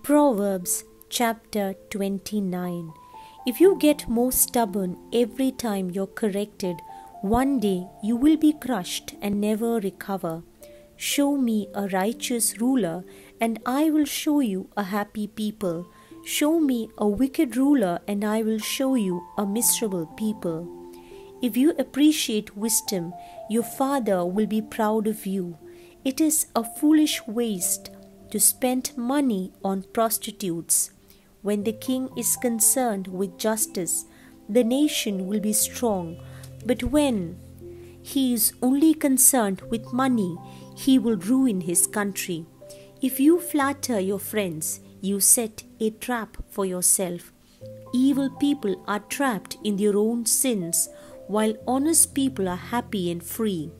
Proverbs chapter 29. If you get more stubborn every time you're corrected, one day you will be crushed and never recover. Show me a righteous ruler, and I will show you a happy people. Show me a wicked ruler, and I will show you a miserable people. If you appreciate wisdom, your father will be proud of you. It is a foolish waste to spend money on prostitutes. When the king is concerned with justice, the nation will be strong. But when he is only concerned with money, he will ruin his country. If you flatter your friends, you set a trap for yourself. Evil people are trapped in their own sins, while honest people are happy and free.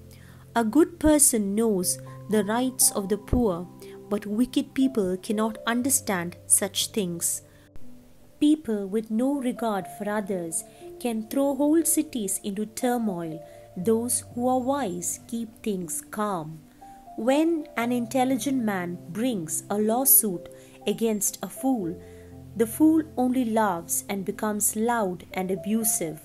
A good person knows the rights of the poor, but wicked people cannot understand such things. People with no regard for others can throw whole cities into turmoil. Those who are wise keep things calm. When an intelligent man brings a lawsuit against a fool, the fool only laughs and becomes loud and abusive.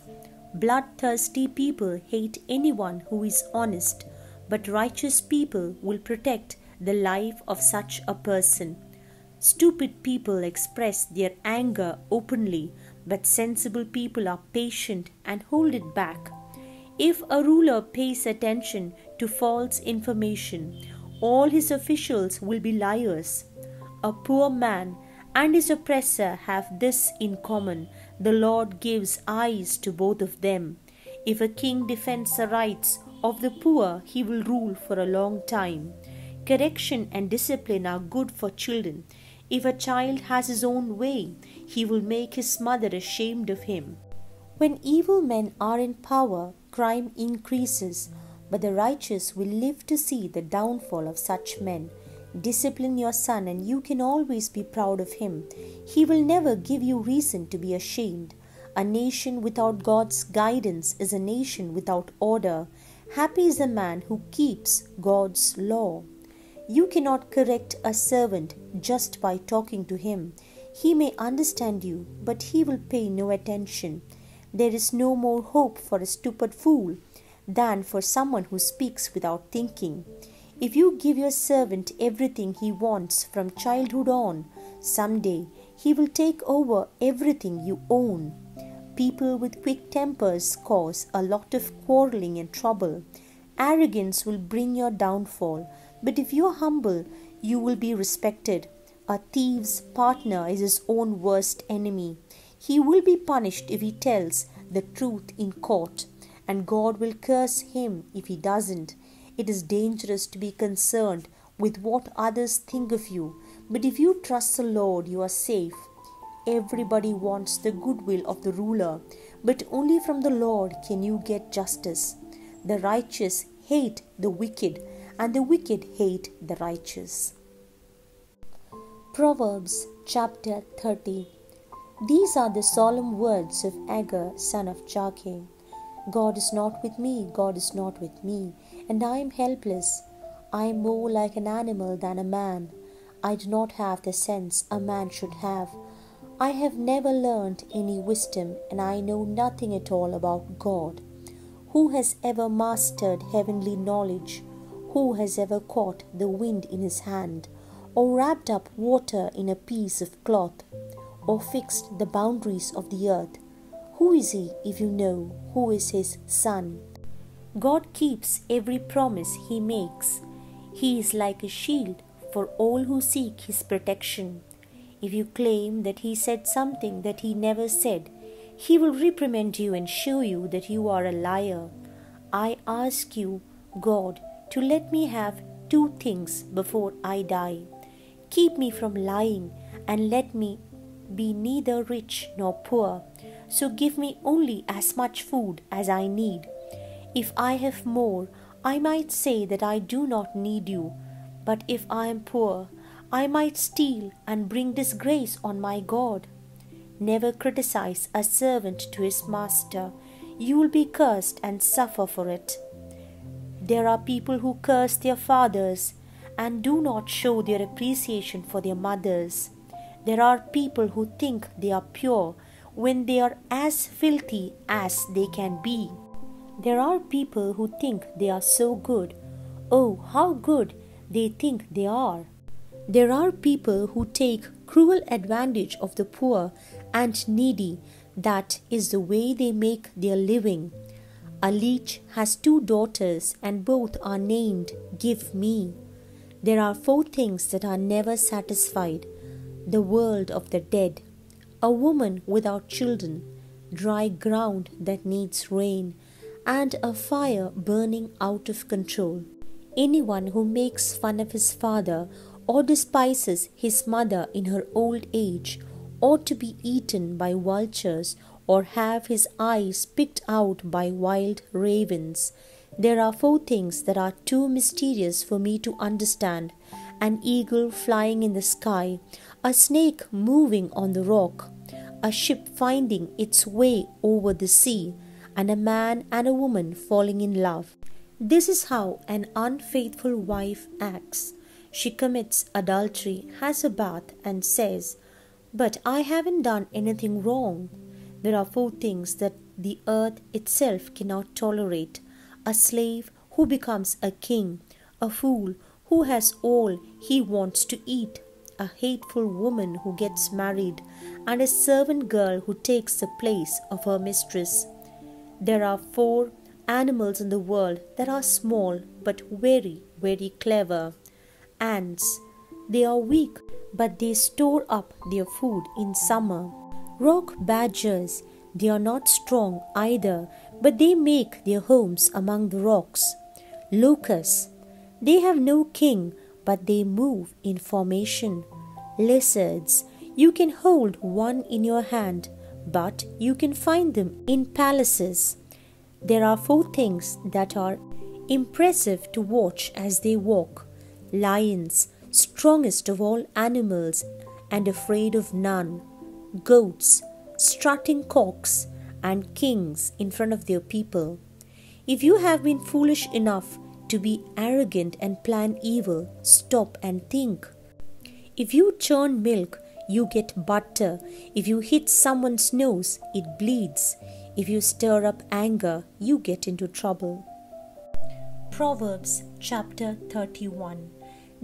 Bloodthirsty people hate anyone who is honest, but righteous people will protect the life of such a person. Stupid people express their anger openly, but sensible people are patient and hold it back. If a ruler pays attention to false information, all his officials will be liars. A poor man and his oppressor have this in common: the Lord gives eyes to both of them. If a king defends the rights of the poor, he will rule for a long time. Correction and discipline are good for children. If a child has his own way, he will make his mother ashamed of him. When evil men are in power, crime increases, but the righteous will live to see the downfall of such men. Discipline your son, and you can always be proud of him. He will never give you reason to be ashamed. A nation without God's guidance is a nation without order. Happy is the man who keeps God's law. You cannot correct a servant just by talking to him. He may understand you, but he will pay no attention. There is no more hope for a stupid fool than for someone who speaks without thinking. If you give your servant everything he wants from childhood on, someday he will take over everything you own. People with quick tempers cause a lot of quarreling and trouble. Arrogance will bring your downfall, but if you are humble, you will be respected. A thief's partner is his own worst enemy. He will be punished if he tells the truth in court, and God will curse him if he doesn't. It is dangerous to be concerned with what others think of you, but if you trust the Lord, you are safe. Everybody wants the goodwill of the ruler, but only from the Lord can you get justice. The righteous hate the wicked, and the wicked hate the righteous. Proverbs chapter 30. These are the solemn words of Agur, son of Jakeh. God is not with me, God is not with me, and I am helpless. I am more like an animal than a man. I do not have the sense a man should have. I have never learned any wisdom, and I know nothing at all about God. Who has ever mastered heavenly knowledge? Who has ever caught the wind in his hand, or wrapped up water in a piece of cloth, or fixed the boundaries of the earth? Who is he, if you know? Who is his son? God keeps every promise he makes. He is like a shield for all who seek his protection. If you claim that he said something that he never said, he will reprimand you and show you that you are a liar. I ask you, God, to let me have two things before I die. Keep me from lying, and let me be neither rich nor poor. So give me only as much food as I need. If I have more, I might say that I do not need you. But if I am poor, I might steal and bring disgrace on my God. Never criticize a servant to his master. You will be cursed and suffer for it. There are people who curse their fathers and do not show their appreciation for their mothers. There are people who think they are pure when they are as filthy as they can be. There are people who think they are so good. Oh, how good they think they are. There are people who take cruel advantage of the poor and needy. That is the way they make their living. A leech has 2 daughters, and both are named Give Me. There are 4 things that are never satisfied: the world of the dead, a woman without children, dry ground that needs rain, and a fire burning out of control. Anyone who makes fun of his father or despises his mother in her old age ought to be eaten by vultures or have his eyes picked out by wild ravens. There are 4 things that are too mysterious for me to understand: an eagle flying in the sky, a snake moving on the rock, a ship finding its way over the sea, and a man and a woman falling in love. This is how an unfaithful wife acts. She commits adultery, has a bath, and says, "But I haven't done anything wrong." There are 4 things that the earth itself cannot tolerate: a slave who becomes a king, a fool who has all he wants to eat, a hateful woman who gets married, and a servant girl who takes the place of her mistress. There are 4 animals in the world that are small but very, very clever. Ants. They are weak, but they store up their food in summer. Rock badgers. They are not strong either, but they make their homes among the rocks. Locusts. They have no king, but they move in formation. Lizards. You can hold one in your hand, but you can find them in palaces. There are 4 things that are impressive to watch as they walk: lions, strongest of all animals and afraid of none; goats, strutting cocks, and kings in front of their people. If you have been foolish enough to be arrogant and plan evil, stop and think. If you churn milk, you get butter. If you hit someone's nose, it bleeds. If you stir up anger, you get into trouble. Proverbs chapter 31.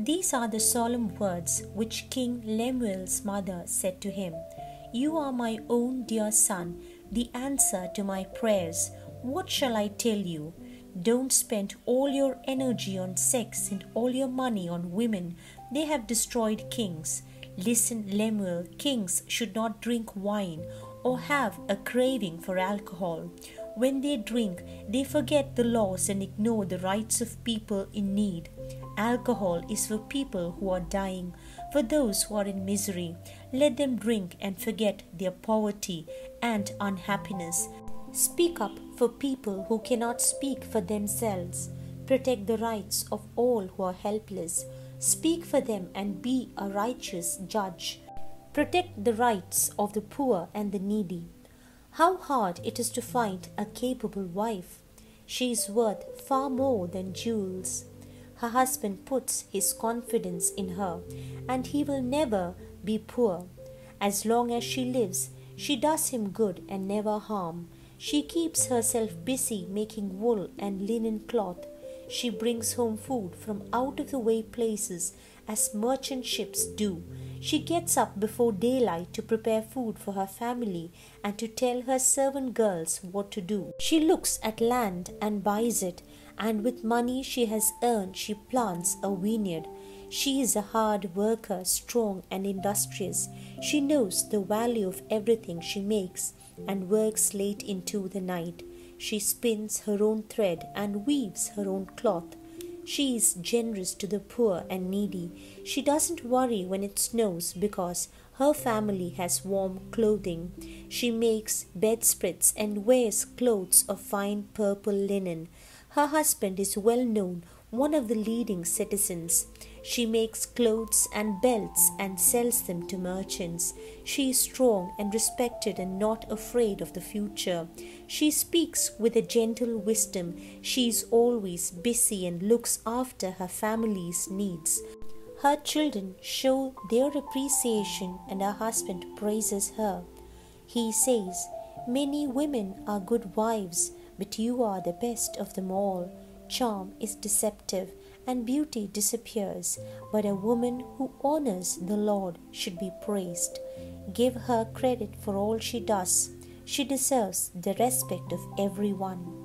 These are the solemn words which King Lemuel's mother said to him: "You are my own dear son, the answer to my prayers. What shall I tell you? Don't spend all your energy on sex and all your money on women. They have destroyed kings. Listen, Lemuel, kings should not drink wine or have a craving for alcohol. When they drink, they forget the laws and ignore the rights of people in need. Alcohol is for people who are dying, for those who are in misery. Let them drink and forget their poverty and unhappiness. Speak up for people who cannot speak for themselves. Protect the rights of all who are helpless. Speak for them and be a righteous judge. Protect the rights of the poor and the needy. How hard it is to find a capable wife. She is worth far more than jewels. Her husband puts his confidence in her, and he will never be poor. As long as she lives, she does him good and never harm. She keeps herself busy making wool and linen cloth. She brings home food from out-of-the-way places as merchant ships do. She gets up before daylight to prepare food for her family and to tell her servant girls what to do. She looks at land and buys it, and with money she has earned she plants a vineyard. She is a hard worker, strong and industrious. She knows the value of everything she makes and works late into the night. She spins her own thread and weaves her own cloth. She is generous to the poor and needy. She doesn't worry when it snows because her family has warm clothing. She makes bedspreads and wears clothes of fine purple linen. Her husband is well known, one of the leading citizens. She makes clothes and belts and sells them to merchants. She is strong and respected and not afraid of the future. She speaks with a gentle wisdom. She is always busy and looks after her family's needs. Her children show their appreciation and her husband praises her. He says, "Many women are good wives, but you are the best of them all. Charm is deceptive and beauty disappears, but a woman who honors the Lord should be praised. Give her credit for all she does. She deserves the respect of everyone."